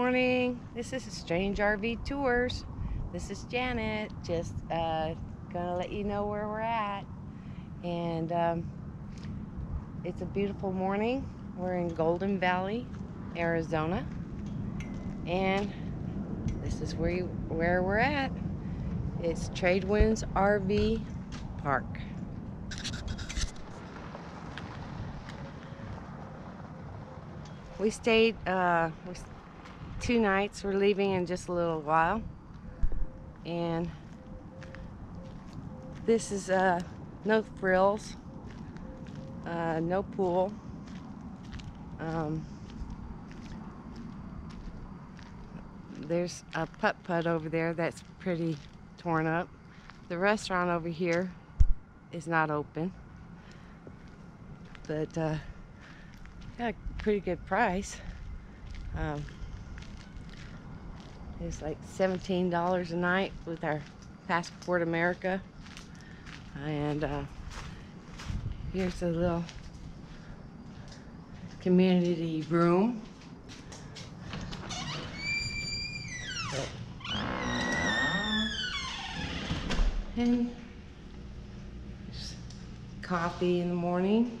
morning. This is Strange RV Tours. This is Janet. Just gonna let you know where we're at. And it's a beautiful morning. We're in Golden Valley, Arizona. And this is where we're at. It's Tradewinds Rv Park. We stayed 2 nights. We're leaving in just a little while. And this is no frills, no pool. There's a putt-putt over there that's pretty torn up. The restaurant over here is not open, but got a pretty good price. It's like $17 a night with our Passport America. And here's a little community room. And there's coffee in the morning.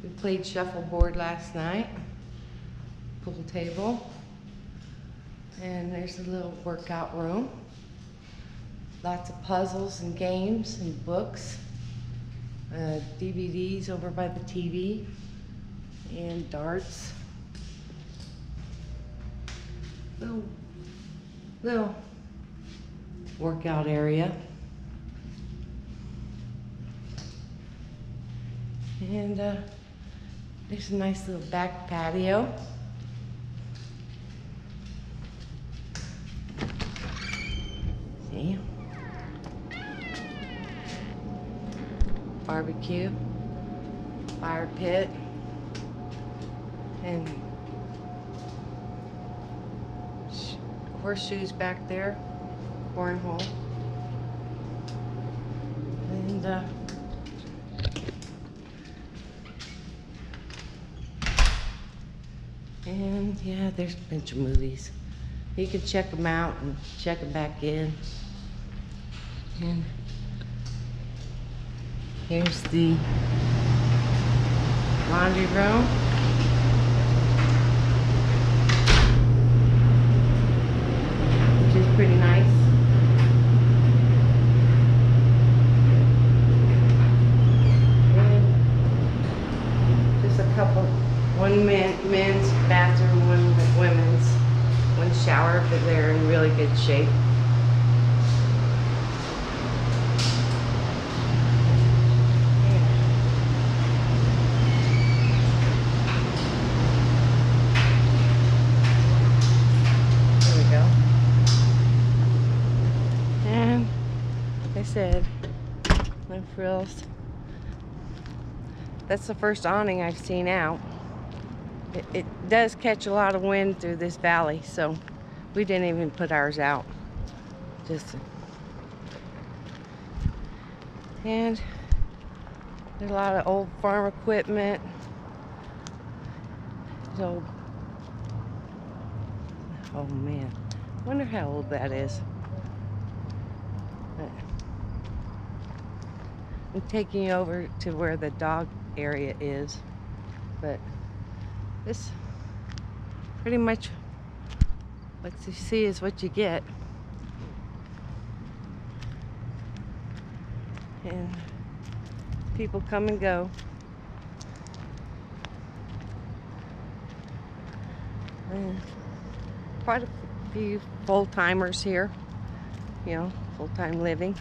We played shuffleboard last night. Pool table. And there's a little workout room. Lots of puzzles and games and books. DVDs over by the TV. And darts. Little workout area. And there's a nice little back patio. See? Barbecue, fire pit, and horseshoes back there, cornhole, and yeah, there's a bunch of movies. You can check them out and check them back in. And here's the laundry room. Which is pretty nice. And just a couple, one men's bathroom, one women's, one shower, but they're in really good shape. Like I said, no frills. That's the first awning I've seen out. It does catch a lot of wind through this valley, so we didn't even put ours out. And there's a lot of old farm equipment. Oh man, wonder how old that is. I'm taking you over to where the dog area is, but this pretty much what you see is what you get. And people come and go. And quite a few full-timers here, you know, full-time living.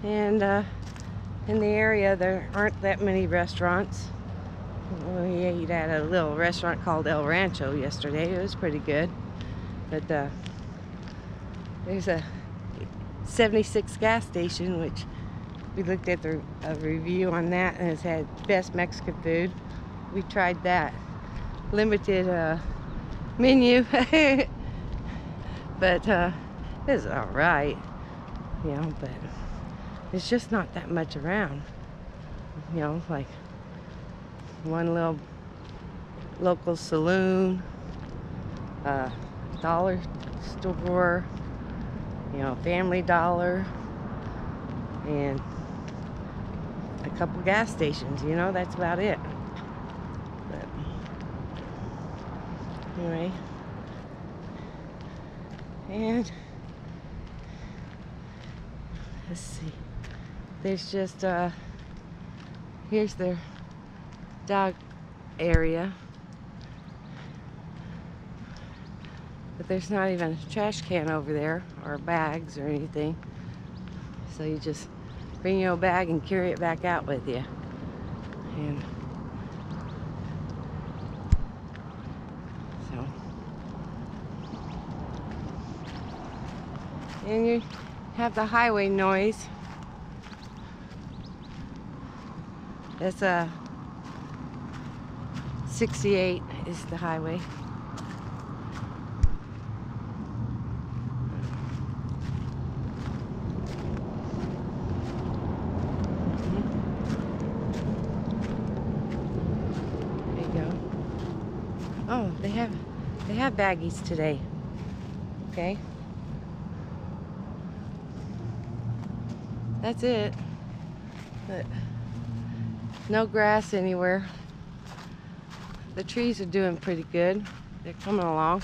And in the area there aren't that many restaurants. We ate at a little restaurant called El Rancho yesterday. It was pretty good. But there's a 76 gas station, which we looked at a review on that, and it's had best Mexican food. We tried that. Limited menu. But it's alright, you know, but it's just not that much around, you know, like one little local saloon, dollar store, you know, Family Dollar, and a couple gas stations. You know, that's about it. But anyway, and let's see. There's just here's their dog area, but there's not even a trash can over there or bags or anything, so you just bring your bag and carry it back out with you. And you have the highway noise. That's a 68 is the highway. There you go. Oh, they have baggies today. Okay. That's it. But no grass anywhere. The trees are doing pretty good. They're coming along.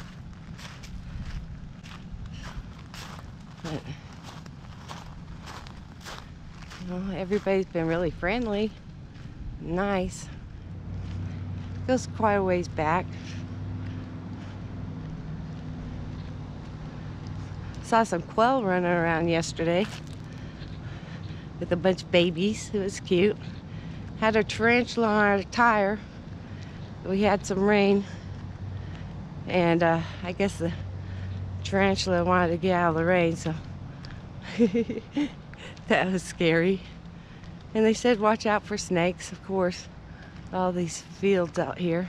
But, you know, everybody's been really friendly, nice. Goes quite a ways back. Saw some quail running around yesterday with a bunch of babies. It was cute. Had a tarantula on our tire. We had some rain, and I guess the tarantula wanted to get out of the rain, so that was scary. And they said watch out for snakes, of course. All these fields out here.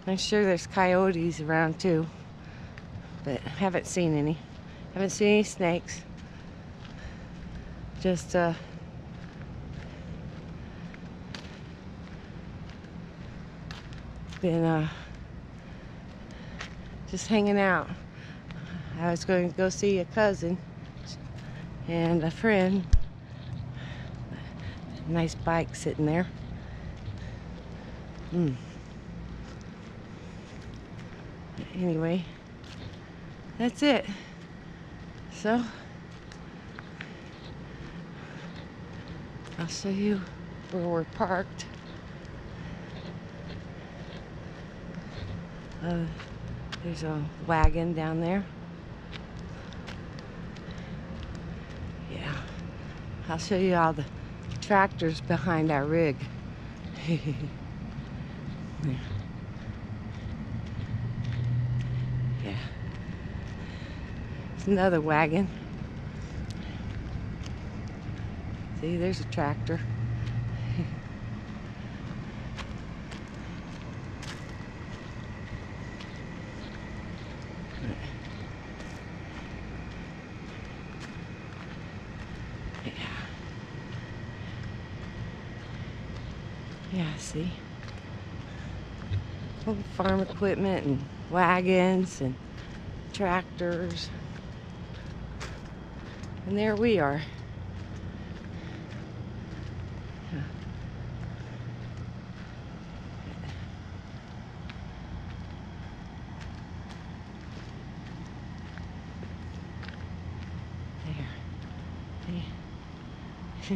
I'm sure there's coyotes around too, but haven't seen any. Haven't seen any snakes. Just been just hanging out. I was going to go see a cousin and a friend. Nice bike sitting there. Anyway, that's it. So I'll show you where we're parked. There's a wagon down there. Yeah, I'll show you all the tractors behind our rig. Yeah. It's another wagon. See, there's a tractor. Yeah, see? All the farm equipment and wagons and tractors. And there we are.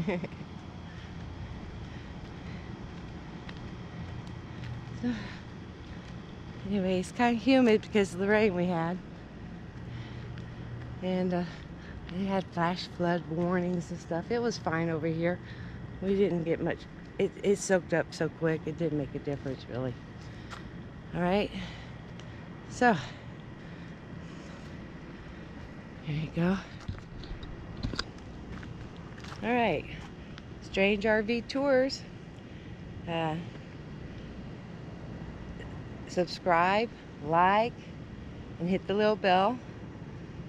There. So, anyway, it's kind of humid because of the rain we had. And they had flash flood warnings and stuff. It was fine over here. We didn't get much. It soaked up so quick, it didn't make a difference, really. All right. So, here you go. All right. Strange RV Tours. Subscribe, like, and hit the little bell.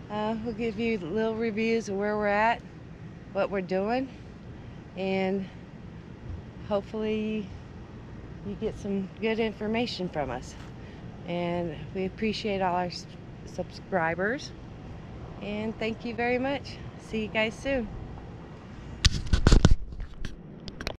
We'll give you little reviews of where we're at, what we're doing, and hopefully you get some good information from us. And we appreciate all our subscribers. And thank you very much. See you guys soon.